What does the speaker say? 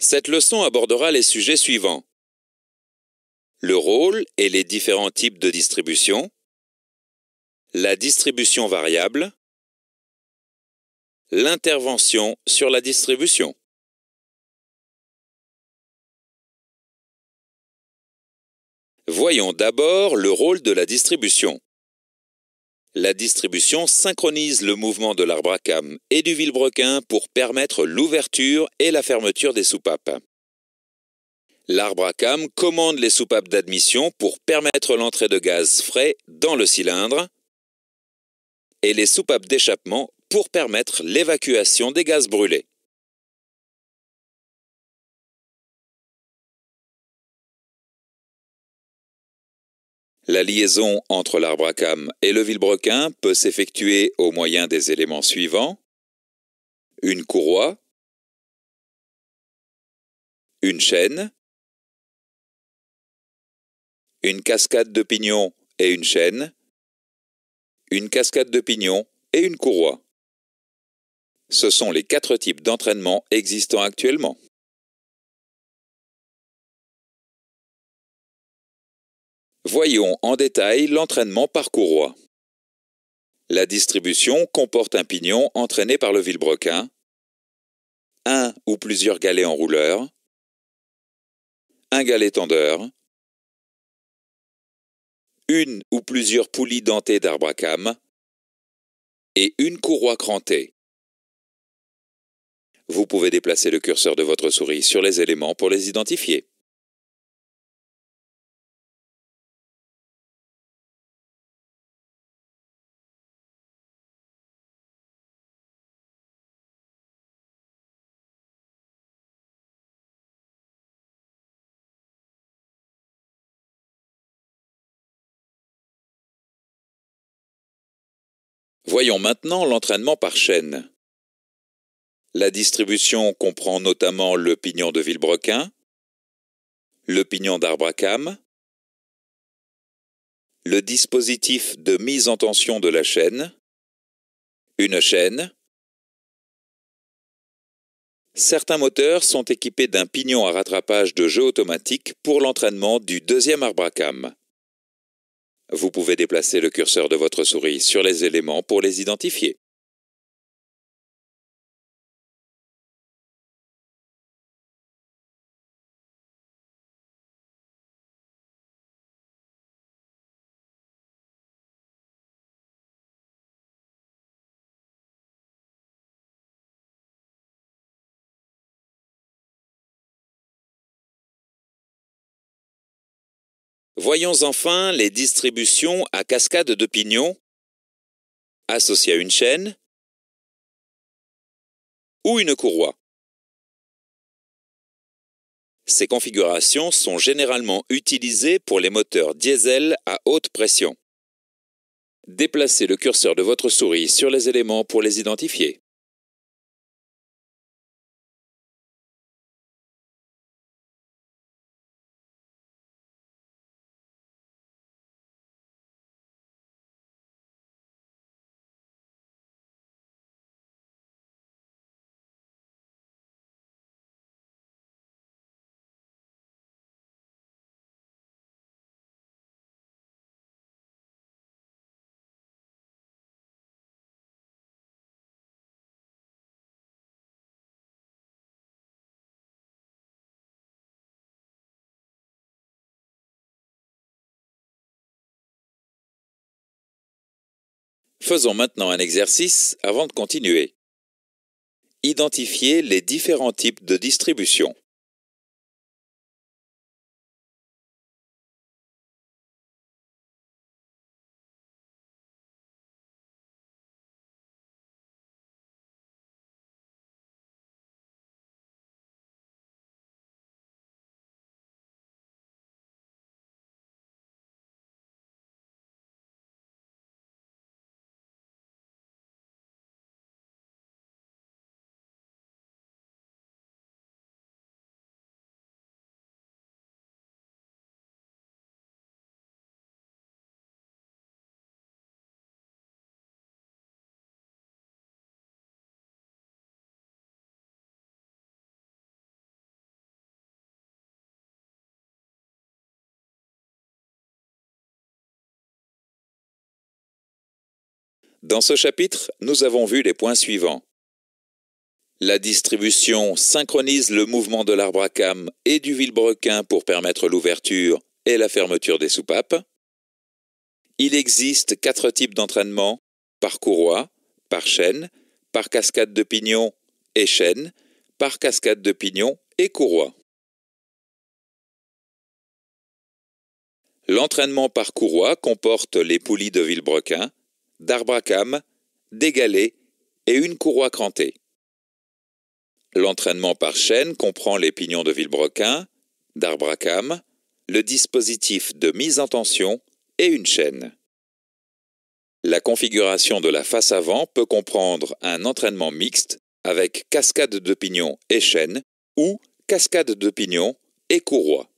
Cette leçon abordera les sujets suivants: le rôle et les différents types de distribution, la distribution variable, l'intervention sur la distribution. Voyons d'abord le rôle de la distribution. La distribution synchronise le mouvement de l'arbre à cames et du vilebrequin pour permettre l'ouverture et la fermeture des soupapes. L'arbre à cames commande les soupapes d'admission pour permettre l'entrée de gaz frais dans le cylindre et les soupapes d'échappement pour permettre l'évacuation des gaz brûlés. La liaison entre l'arbre à cames et le vilebrequin peut s'effectuer au moyen des éléments suivants: une courroie, une chaîne, une cascade de pignons et une chaîne, une cascade de pignons et une courroie. Ce sont les 4 types d'entraînement existants actuellement. Voyons en détail l'entraînement par courroie. La distribution comporte un pignon entraîné par le vilebrequin, un ou plusieurs galets enrouleurs, un galet tendeur, une ou plusieurs poulies dentées d'arbre à cames et une courroie crantée. Vous pouvez déplacer le curseur de votre souris sur les éléments pour les identifier. Voyons maintenant l'entraînement par chaîne. La distribution comprend notamment le pignon de vilebrequin, le pignon d'arbre à cames, le dispositif de mise en tension de la chaîne, une chaîne. Certains moteurs sont équipés d'un pignon à rattrapage de jeu automatique pour l'entraînement du deuxième arbre à cames. Vous pouvez déplacer le curseur de votre souris sur les éléments pour les identifier. Voyons enfin les distributions à cascade de pignons associées à une chaîne ou une courroie. Ces configurations sont généralement utilisées pour les moteurs diesel à haute pression. Déplacez le curseur de votre souris sur les éléments pour les identifier. Faisons maintenant un exercice avant de continuer. Identifiez les différents types de distribution. Dans ce chapitre, nous avons vu les points suivants. La distribution synchronise le mouvement de l'arbre à cames et du vilebrequin pour permettre l'ouverture et la fermeture des soupapes. Il existe 4 types d'entraînement, par courroie, par chaîne, par cascade de pignon et chaîne, par cascade de pignon et courroie. L'entraînement par courroie comporte les poulies de vilebrequin, d'arbre à cames, des galets et une courroie crantée. L'entraînement par chaîne comprend les pignons de vilebrequin, d'arbre à cames, le dispositif de mise en tension et une chaîne. La configuration de la face avant peut comprendre un entraînement mixte avec cascade de pignon et chaîne ou cascade de pignon et courroie.